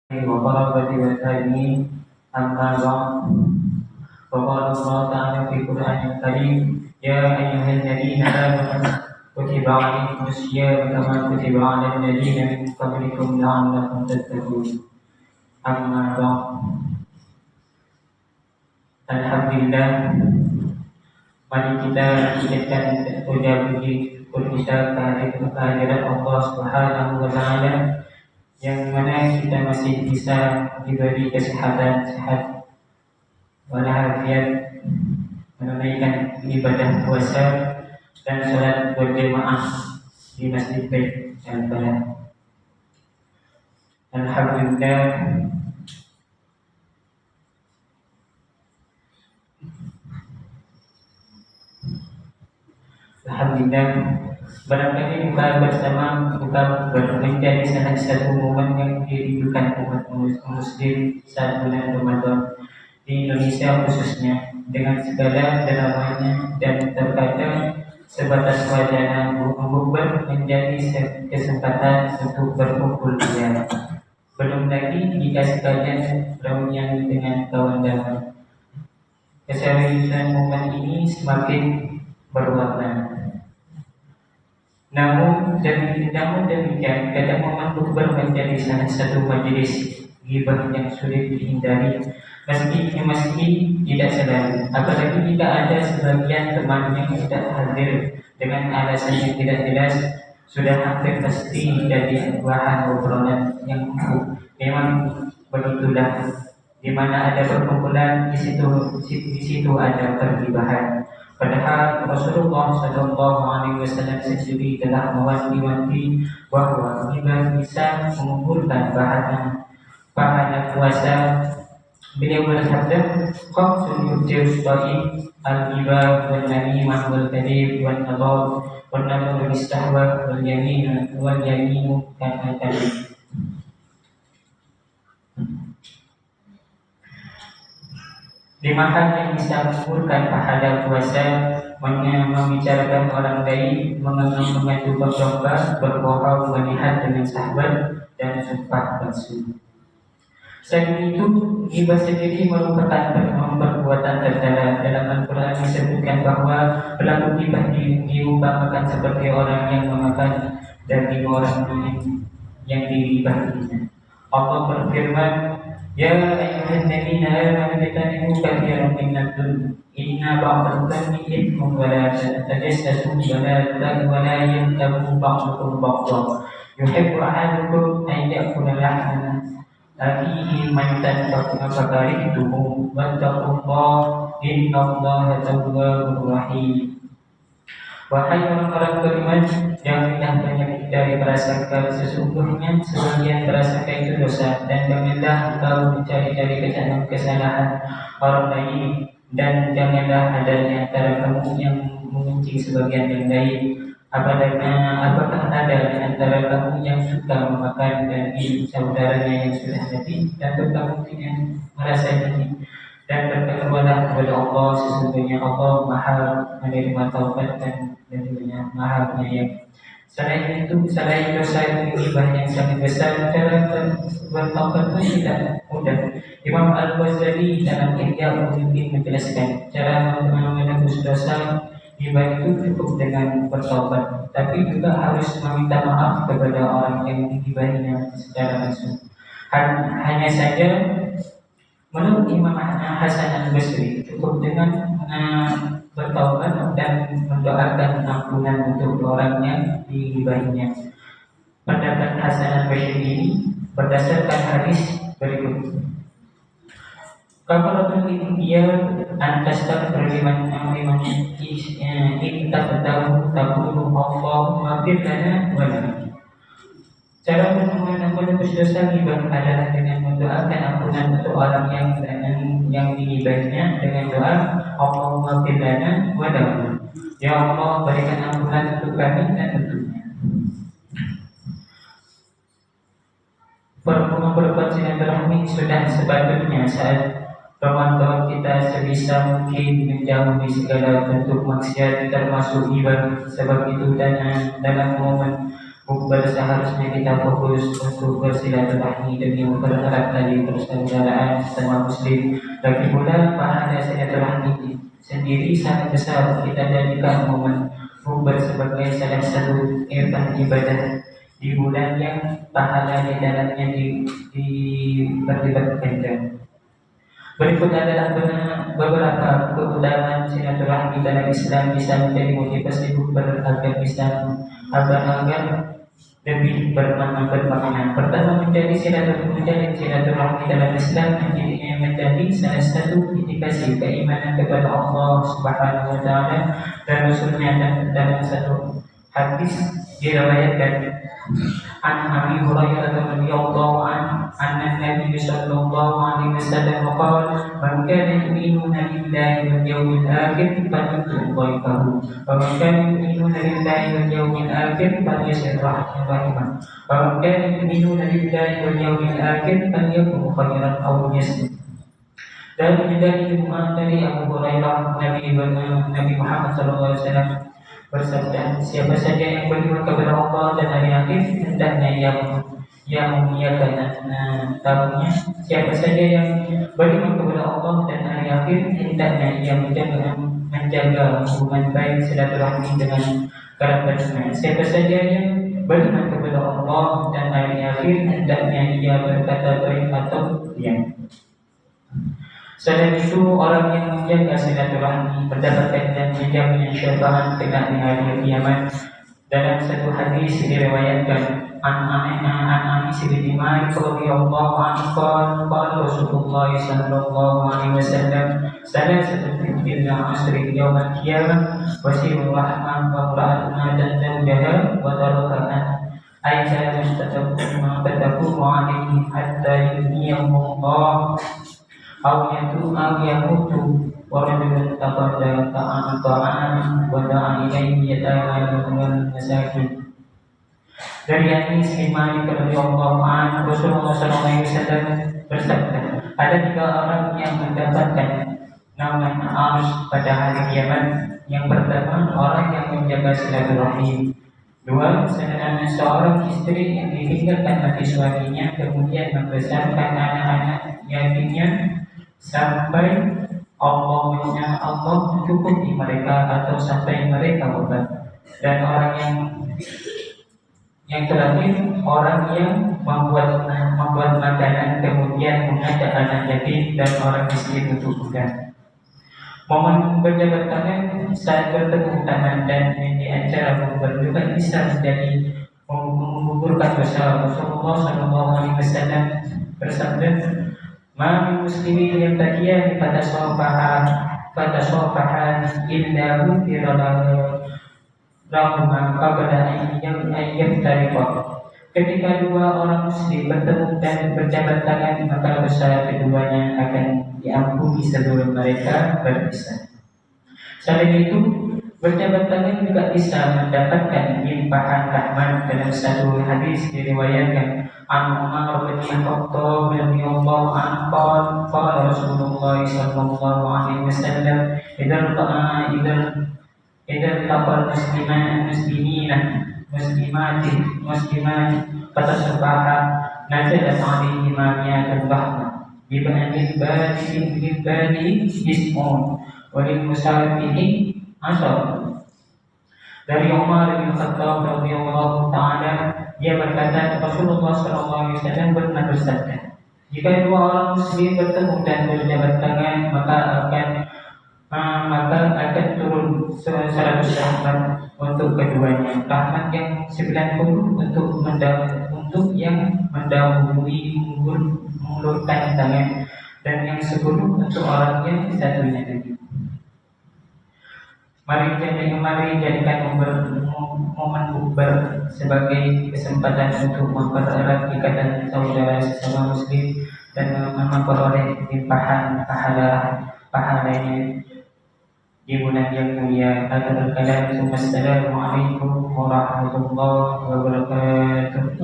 وقرابة والتابعين أما بعد فقال الله تعالى في القرآن الكريم يا أيها الذين آمنوا كتب عليكم الصيام كما كتب على الذين من قبلكم لعلكم تتقون أما بعد Alhamdulillah, mari kita ikhlaskan puji kita kehadiran Allah Subhanahu wa Ta'ala, yang mana kita masih bisa diberi kesehatan sehat walafiat menunaikan ibadah puasa dan salat berjamaah di Masjid Bait Al-Bala. Alhamdulillah, barangkali buka bersama menjadi salah satu momen yang dirindukan umat muslim saat bulan Ramadan di Indonesia khususnya, dengan segala dramanya dan terkadang sebatas wacana bukber menjadi kesempatan untuk berkumpul dia. Belum lagi jika sekalian reunian dengan kawan-kawan. Keseriusan momen ini semakin berwarna. Namun demikian, kadang momen bukber menjadi salah satu majelis ghibah yang sulit dihindari, meski tidak selalu. Apalagi jika ada sebagian teman yang tidak hadir dengan alasan yang tidak jelas, sudah hampir pasti jadi bahan obrolan yang empuk. Memang begitulah, di mana ada perkumpulan di situ ada pergibahan. Padahal Rasulullah Shallallahu Alaihi Wasallam sendiri telah mewanti-wanti bahwa ghibah bisa mengumpulkan pahala puasa. Beliau bersabda, "Khamsun yuftir shaim al-ghibah wal namimah wal kadhib wal nadab wal nadab wal istihwa wal yaminu kana kadhib." Lima hal yang bisa mengumpulkan pahala puasa: membicarakan orang lain, mengadu domba, berbohong, melihat dengan sahabat, dan sumpah palsu. Selain itu, ghibah sendiri merupakan perbuatan tercela. Dalam Al-Quran disebutkan bahwa pelaku ghibah diumpamakan seperti orang yang memakan daging orang yang dighibahinya. Allah berfirman, "Ya ayyuhalladzina amanu ijtanibu katsiran minadh-dhunub inna ba'dadh dhanbi ithmun wa la tajassasu wa la yaghtab ba'dukum ba'dhan yuhibbu ahadukum an ya'kula lahma akhihi maytan fakarihtumuh wattaqullaha innallaha tawwabur rahim." Wahai orang-orang beriman, janganlah banyak dari prasangka, sesungguhnya sebagian prasangka itu dosa, dan janganlah engkau mencari-cari kesalahan orang lain, dan janganlah ada di antara kamu yang membenci sebagian yang lain. Apakah ada di antara kamu yang suka memakan daging saudaranya yang sudah mati, dan kamu ingin merasa ini? Dan bertakwalah kepada Allah, sesungguhnya Allah Maha menerima taubat dan Maha Penyayang. Selain dosa ghibah yang sangat besar, cara bertaubat pun tidak mudah. Imam Al-Ghazali dalam Ihya Ulumuddin menjelaskan cara menebus dosa ghibah itu cukup dengan bertaubat, tapi juga harus meminta maaf kepada orang yang dighibahinya secara langsung. Hanya saja, menurut Imam Hasan Al-Basri, cukup dengan bertaubat dan mendoakan ampunan untuk orang yang dighibahinya. Pendapat Hasan Al-Basri ini berdasarkan hadis berikut. Kafaratul India antastaghfir liman ittaqadahu taqulu Allahumma fir lana wa lana. Cara menebus dosa ghibah adalah dengan mendoakan ampunan untuk orang yang dighibahinya dengan doa Allahumma fir lana wa lana. Ya Allah, berikan ampunan untuk kami dan untuknya. Berbuat silaturahmi sudah sepatutnya saat Ramadan kita sebisa mungkin menjauhi segala bentuk maksiat termasuk ghibah, sebab itu dalam momen Bukber seharusnya kita fokus untuk bersilaturahmi demi mempererat tali persaudaraan sesama muslim. Lagi pula pahala silaturahmi sendiri sangat besar. Kita jadikan momen bukber sebagai salah satu event ibadah di bulan yang pahala di dalamnya diperlibatkan. Berikut adalah beberapa keutamaan silaturahmi dalam Islam bisa menjadi motivasi bukber agar bisa agar lebih bermakna. Pertama, menjadi silaturahmi dalam Islam menjadi salah satu indikasi keimanan kepada Allah Subhanahu wa taala dan Rasulnya. Dan dalam satu hadis diriwayatkan an Abi Hurairah radhiyallahu anhu Nabi sallallahu alaihi wasallam qala man kana yu'minu billahi wal yawmil akhir falyukrim dhaifahu wa man kana yu'minu billahi wal yawmil akhir falyasir rahimah wa man kana yu'minu billahi wal yawmil akhir falyakun khairan aw liyasmut. Dan dari Abu Hurairah Nabi Muhammad sallallahu alaihi wasallam bersabda, siapa saja yang beriman kepada Allah dan hari akhir hendaknya yang memuliakan tamunya. Siapa saja yang beriman kepada Allah dan hari akhir hendaknya yang menjaga hubungan baik silaturahmi dengan kerabatnya. Siapa saja yang beriman kepada Allah dan hari akhir hendaknya ia berkata baik atau diam. Selain itu, orang yang menjaga silaturahmi mendapatkan dan menjamin syafaat kelak di hari kiamat. Dalam satu hadis diriwayatkan an Anas bin Malik radhiyallahu anhu qala Rasulullah sallallahu alaihi wasallam salasatu fil asri yaum al-qiyamah wasirul rahman wa ra'atuna dan zawjaha wa tarakatan aisyah mustatabun ma tatabu alaihi hatta yudniyahullah aw yamutu wa rajulun taqadda ta'an wa da'a ilayhi yata'ala masakin. Dari hadis Malik radhiyallahu anhu Rasulullah sallallahu alaihi wasallam bersabda, ada 3 orang yang mendapatkan nama Arsy pada hari kiamat. Yang pertama, orang yang menjaga silaturahmi. 2, seorang istri yang ditinggalkan mati suaminya kemudian membesarkan anak-anak yatimnya sampai Allah mencukupi mereka atau sampai mereka wafat. Dan orang yang terakhir, orang yang membuat makanan kemudian mengajak anak yatim dan orang miskin untuk makan. Momen berjabat tangan saat bertemu tangan dan di acara bukber juga bisa menjadi menguburkan dosa. Rasulullah sallallahu alaihi wasallam bersabda, "Ma min muslimin yabtaqiyan fatasafahan illa ghufira lahuma qabla an yaftariqa." Ketika 2 orang muslim bertemu dan berjabat tangan, maka dosa keduanya akan diampuni sebelum mereka berpisah. Selain itu, berjabat tangan juga bisa mendapatkan limpahan rahmat. Dalam satu hadis diriwayatkan an Umar bin Khattab radhiyallahu anhu qala Rasulullah sallallahu alaihi wasallam idzal taqal muslimat fatasabaha nazalat alaihi ma miyatan rahmah bibadil badi ismun walil musafihi asar. Dari Umar bin Khattab radhiyallahu taala, dia berkata, Rasulullah sallallahu alaihi wasallam pernah bersabda, jika 2 orang muslim bertemu dan berjabat tangan, maka akan turun 100 rahmat untuk keduanya, rahmat yang 90 untuk yang mendahului mengulurkan tangan, dan yang 10 untuk orang yang satunya lagi. Mari jadikan momen bukber sebagai kesempatan untuk mempererat ikatan saudara sesama muslim dan memperoleh limpahan pahalanya di bulan yang mulia. Assalamualaikum warahmatullahi wabarakatuh.